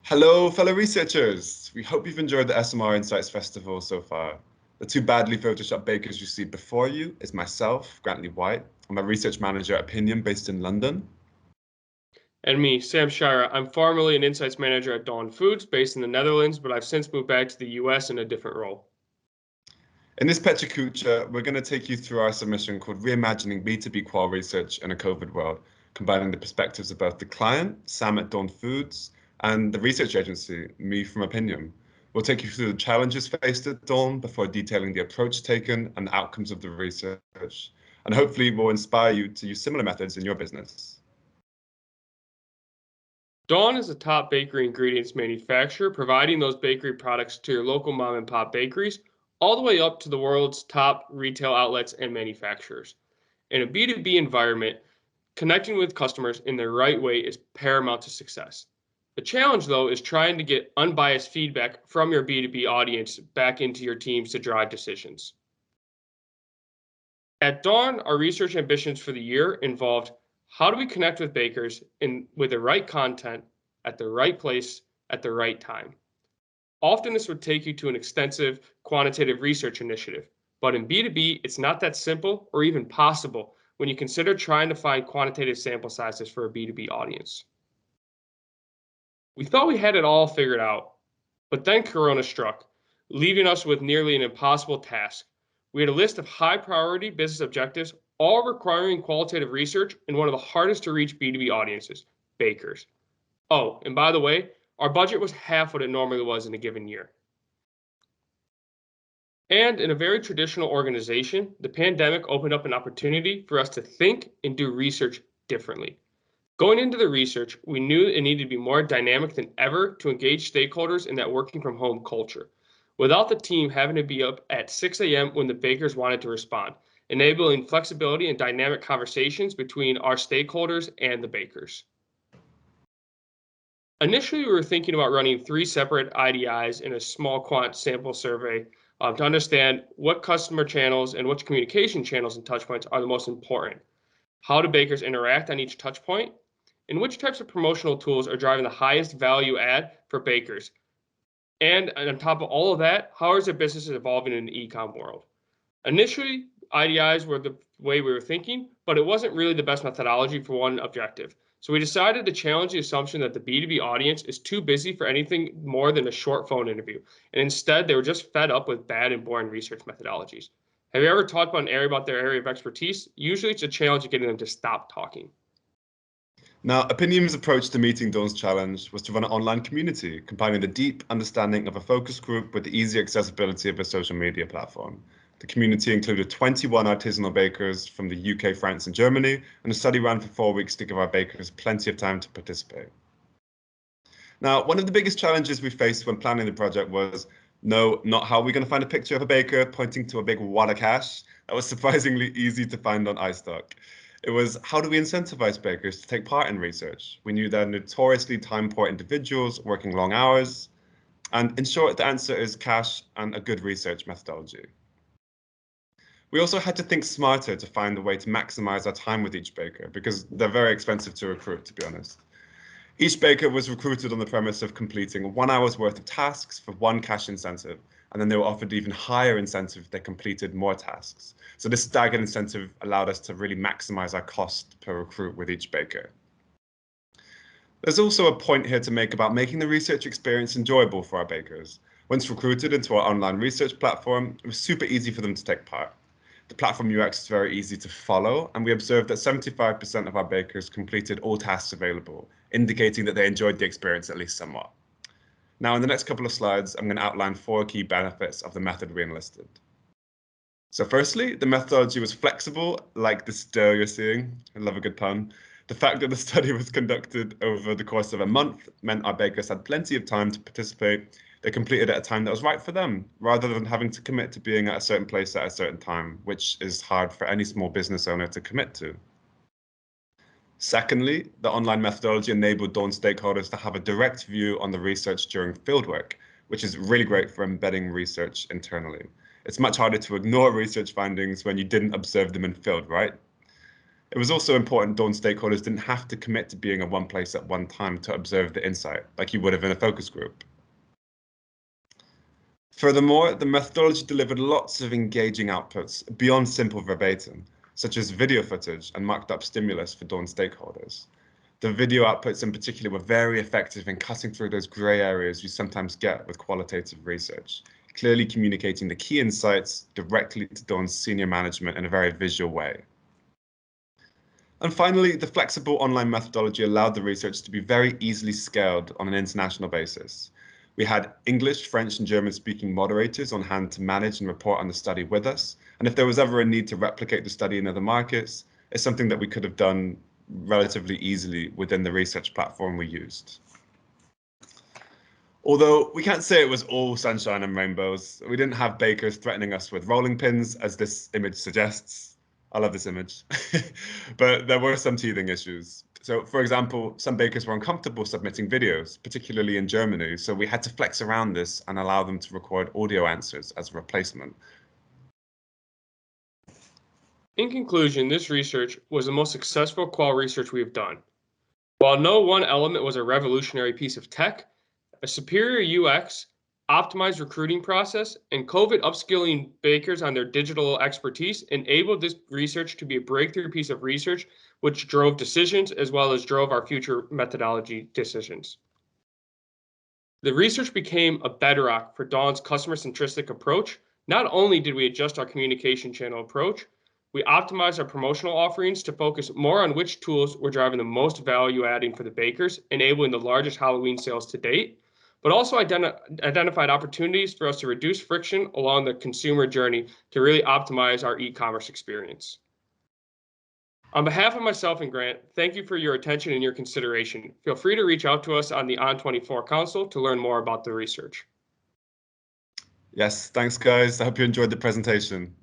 Hello, fellow researchers. We hope you've enjoyed the SMR Insights Festival so far. The two badly photoshopped bakers you see before you is myself, Grantley White. I'm a research manager at Opinium based in London. And me, Sam Schira. I'm formerly an insights manager at Dawn Foods based in the Netherlands, but I've since moved back to the US in a different role. In this Pecha Kucha, we're going to take you through our submission called Reimagining B2B Qual Research in a COVID World, combining the perspectives of both the client, Sam at Dawn Foods, and the research agency, me from Opinium. We'll take you through the challenges faced at Dawn before detailing the approach taken and the outcomes of the research. And hopefully we'll inspire you to use similar methods in your business. Dawn is a top bakery ingredients manufacturer, providing those bakery products to your local mom and pop bakeries, all the way up to the world's top retail outlets and manufacturers. In a B2B environment, connecting with customers in the right way is paramount to success. The challenge, though, is trying to get unbiased feedback from your B2B audience back into your teams to drive decisions. At Dawn, our research ambitions for the year involved how do we connect with bakers with the right content at the right place at the right time. Often this would take you to an extensive quantitative research initiative, but in B2B, it's not that simple or even possible when you consider trying to find quantitative sample sizes for a B2B audience. We thought we had it all figured out, but then Corona struck, leaving us with nearly an impossible task. We had a list of high priority business objectives, all requiring qualitative research in one of the hardest to reach B2B audiences, bakers. Oh, and by the way, our budget was half what it normally was in a given year. And in a very traditional organization, the pandemic opened up an opportunity for us to think and do research differently. Going into the research, we knew it needed to be more dynamic than ever to engage stakeholders in that working from home culture, without the team having to be up at 6 a.m. when the bakers wanted to respond, enabling flexibility and dynamic conversations between our stakeholders and the bakers. Initially, we were thinking about running 3 separate IDIs in a small quant sample survey to understand what customer channels and which communication channels and touchpoints are the most important. How do bakers interact on each touchpoint? And which types of promotional tools are driving the highest value add for bakers? And on top of all of that, how is their business evolving in the e-com world? Initially, IDIs were the way we were thinking, but it wasn't really the best methodology for one objective. So we decided to challenge the assumption that the B2B audience is too busy for anything more than a short phone interview. And instead, they were just fed up with bad and boring research methodologies. Have you ever talked about an area about their area of expertise? Usually it's a challenge of getting them to stop talking. Now, Opinium's approach to meeting Dawn's challenge was to run an online community, combining the deep understanding of a focus group with the easy accessibility of a social media platform. The community included 21 artisanal bakers from the UK, France, and Germany, and the study ran for 4 weeks to give our bakers plenty of time to participate. Now, one of the biggest challenges we faced when planning the project was, no, not how are we going to find a picture of a baker pointing to a big wad of cash. That was surprisingly easy to find on iStock. It was, how do we incentivize bakers to take part in research? We knew they're notoriously time-poor individuals working long hours. And in short, the answer is cash and a good research methodology. We also had to think smarter to find a way to maximize our time with each baker because they're very expensive to recruit, to be honest. Each baker was recruited on the premise of completing 1 hour's worth of tasks for 1 cash incentive, and then they were offered even higher incentive if they completed more tasks. So this staggered incentive allowed us to really maximize our cost per recruit with each baker. There's also a point here to make about making the research experience enjoyable for our bakers. Once recruited into our online research platform, it was super easy for them to take part. The platform UX is very easy to follow, and we observed that 75% of our bakers completed all tasks available, indicating that they enjoyed the experience at least somewhat. Now, in the next couple of slides, I'm going to outline 4 key benefits of the method we enlisted. So firstly, the methodology was flexible, like the stir you're seeing. I love a good pun. The fact that the study was conducted over the course of a month meant our bakers had plenty of time to participate. They completed at a time that was right for them, rather than having to commit to being at a certain place at a certain time, which is hard for any small business owner to commit to. Secondly, the online methodology enabled Dawn stakeholders to have a direct view on the research during fieldwork, which is really great for embedding research internally. It's much harder to ignore research findings when you didn't observe them in field, right? It was also important Dawn stakeholders didn't have to commit to being in one place at one time to observe the insight, like you would have in a focus group. Furthermore, the methodology delivered lots of engaging outputs beyond simple verbatim, such as video footage and marked up stimulus for Dawn stakeholders. The video outputs in particular were very effective in cutting through those gray areas you sometimes get with qualitative research, clearly communicating the key insights directly to Dawn's senior management in a very visual way. And finally, the flexible online methodology allowed the research to be very easily scaled on an international basis. We had English, French, and German-speaking moderators on hand to manage and report on the study with us. And if there was ever a need to replicate the study in other markets, it's something that we could have done relatively easily within the research platform we used. Although we can't say it was all sunshine and rainbows, we didn't have bakers threatening us with rolling pins, as this image suggests. I love this image. But there were some teething issues. So, for example, some bakers were uncomfortable submitting videos, particularly in Germany, so we had to flex around this and allow them to record audio answers as a replacement. In conclusion, this research was the most successful Qual research we have done. While no one element was a revolutionary piece of tech, a superior UX, optimized recruiting process, and COVID upskilling bakers on their digital expertise enabled this research to be a breakthrough piece of research which drove decisions as well as drove our future methodology decisions. The research became a bedrock for Dawn's customer-centric approach. Not only did we adjust our communication channel approach, we optimized our promotional offerings to focus more on which tools were driving the most value adding for the bakers, enabling the largest Halloween sales to date, but also identified opportunities for us to reduce friction along the consumer journey to really optimize our e-commerce experience. On behalf of myself and Grant, thank you for your attention and your consideration. Feel free to reach out to us on the On24 Council to learn more about the research. Yes, thanks guys. I hope you enjoyed the presentation.